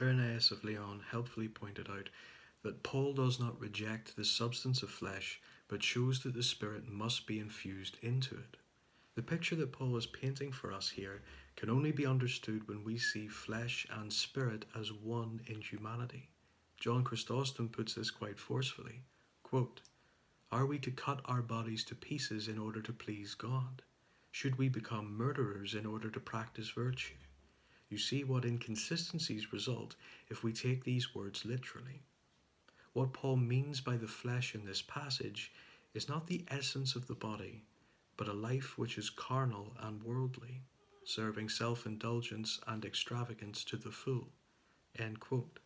Irenaeus of Lyon helpfully pointed out that Paul does not reject the substance of flesh, but shows that the Spirit must be infused into it. The picture that Paul is painting for us here can only be understood when we see flesh and spirit as one in humanity. John Chrysostom puts this quite forcefully. Quote, "Are we to cut our bodies to pieces in order to please God? Should we become murderers in order to practice virtue? You see what inconsistencies result if we take these words literally. What Paul means by the flesh in this passage is not the essence of the body, but a life which is carnal and worldly, serving self-indulgence and extravagance to the full." End quote.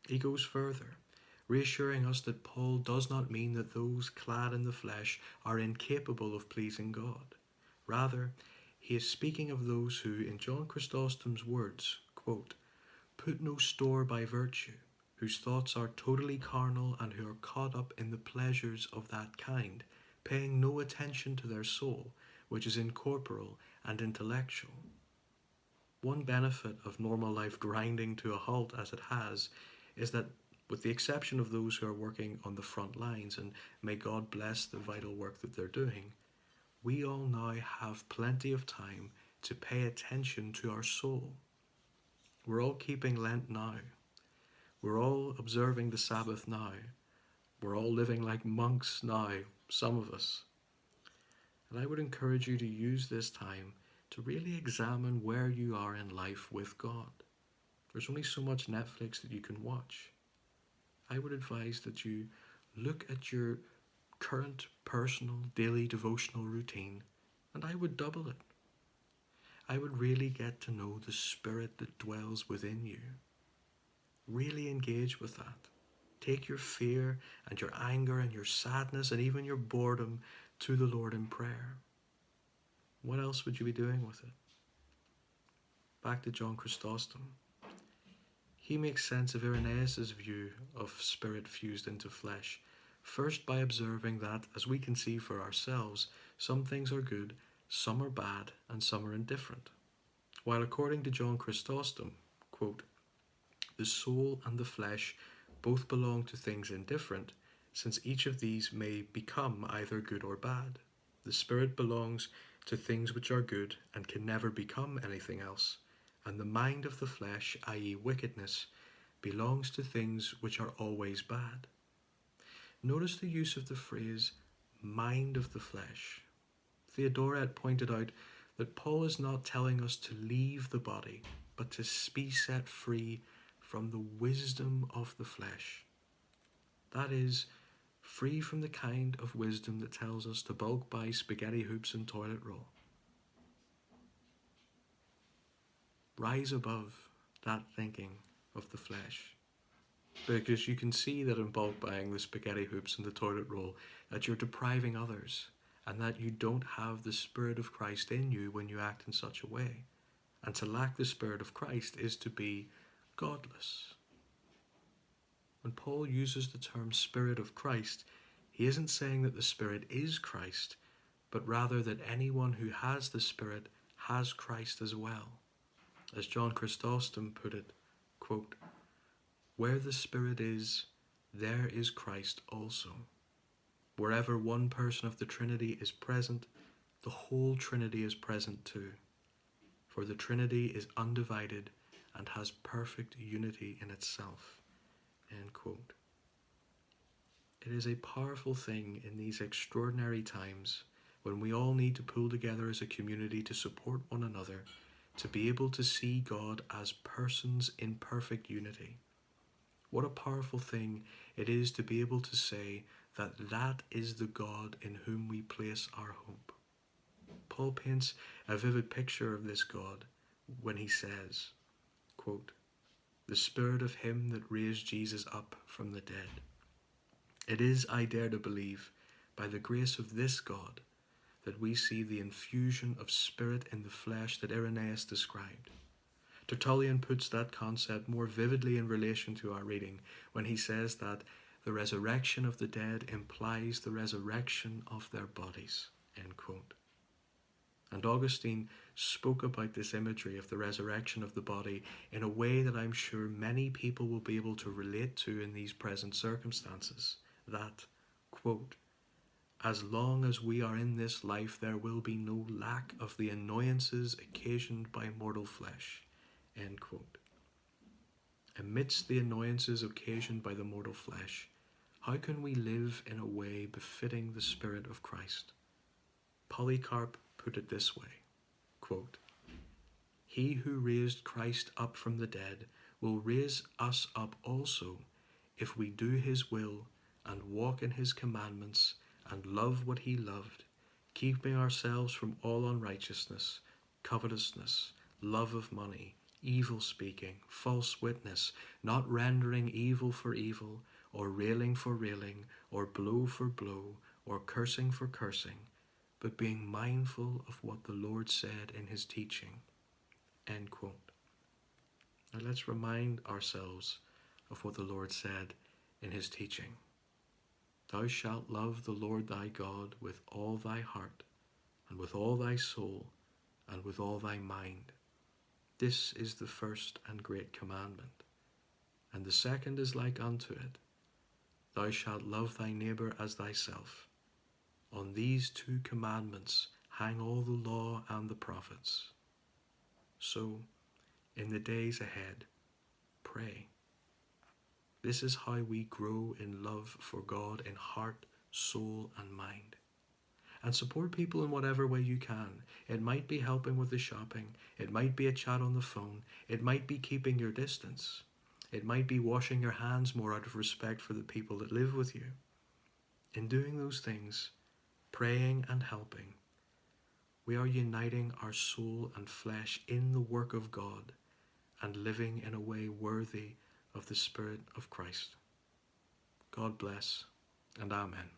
He goes further, reassuring us that Paul does not mean that those clad in the flesh are incapable of pleasing God. Rather, he is speaking of those who, in John Chrysostom's words, quote, "put no store by virtue, whose thoughts are totally carnal and who are caught up in the pleasures of that kind, paying no attention to their soul, which is incorporeal and intellectual." One benefit of normal life grinding to a halt as it has is that, with the exception of those who are working on the front lines, and may God bless the vital work that they're doing, we all now have plenty of time to pay attention to our soul. We're all keeping Lent now. We're all observing the Sabbath now. We're all living like monks now, some of us. And I would encourage you to use this time to really examine where you are in life with God. There's only so much Netflix that you can watch. I would advise that you look at your current personal daily devotional routine, and I would double it. I would really get to know the Spirit that dwells within you. Really engage with that. Take your fear and your anger and your sadness and even your boredom to the Lord in prayer. What else would you be doing with it? Back to John Chrysostom. He makes sense of Irenaeus' view of spirit fused into flesh, first by observing that, as we can see for ourselves, some things are good, some are bad, and some are indifferent. While according to John Chrysostom, quote, "the soul and the flesh both belong to things indifferent, since each of these may become either good or bad. The spirit belongs to things which are good and can never become anything else, and the mind of the flesh, i.e. wickedness, belongs to things which are always bad." Notice the use of the phrase, mind of the flesh. Theodoret pointed out that Paul is not telling us to leave the body, but to be set free from the wisdom of the flesh. That is, free from the kind of wisdom that tells us to bulk buy spaghetti hoops and toilet roll. Rise above that thinking of the flesh, because you can see that in bulk buying the spaghetti hoops and the toilet roll that you're depriving others, and that you don't have the Spirit of Christ in you when you act in such a way. And to lack the Spirit of Christ is to be godless. When Paul uses the term Spirit of Christ, he isn't saying that the Spirit is Christ, but rather that anyone who has the Spirit has Christ as well. As John Chrysostom put it, quote, "where the Spirit is, there is Christ also. Wherever one person of the Trinity is present, the whole Trinity is present too. For the Trinity is undivided and has perfect unity in itself." End quote. It is a powerful thing in these extraordinary times when we all need to pull together as a community to support one another, to be able to see God as persons in perfect unity. What a powerful thing it is to be able to say that that is the God in whom we place our hope. Paul paints a vivid picture of this God when he says, quote, "the Spirit of him that raised Jesus up from the dead." It is, I dare to believe, by the grace of this God, that we see the infusion of spirit in the flesh that Irenaeus described. Tertullian puts that concept more vividly in relation to our reading when he says that the resurrection of the dead implies the resurrection of their bodies. End quote. And Augustine spoke about this imagery of the resurrection of the body in a way that I'm sure many people will be able to relate to in these present circumstances. That, quote, as long as we are in this life, there will be no lack of the annoyances occasioned by mortal flesh, end quote. Amidst the annoyances occasioned by the mortal flesh, how can we live in a way befitting the Spirit of Christ? Polycarp put it this way, quote, he who raised Christ up from the dead will raise us up also if we do his will and walk in his commandments and love what he loved, keeping ourselves from all unrighteousness, covetousness, love of money, evil speaking, false witness, not rendering evil for evil, or railing for railing, or blow for blow, or cursing for cursing, but being mindful of what the Lord said in his teaching. End quote. Now let's remind ourselves of what the Lord said in his teaching. Thou shalt love the Lord thy God with all thy heart, and with all thy soul, and with all thy mind. This is the first and great commandment. And the second is like unto it. Thou shalt love thy neighbour as thyself. On these two commandments hang all the law and the prophets. So, in the days ahead, pray. This is how we grow in love for God in heart, soul, and mind. And support people in whatever way you can. It might be helping with the shopping. It might be a chat on the phone. It might be keeping your distance. It might be washing your hands more out of respect for the people that live with you. In doing those things, praying and helping, we are uniting our soul and flesh in the work of God and living in a way worthy of the Spirit of Christ. God bless, and Amen.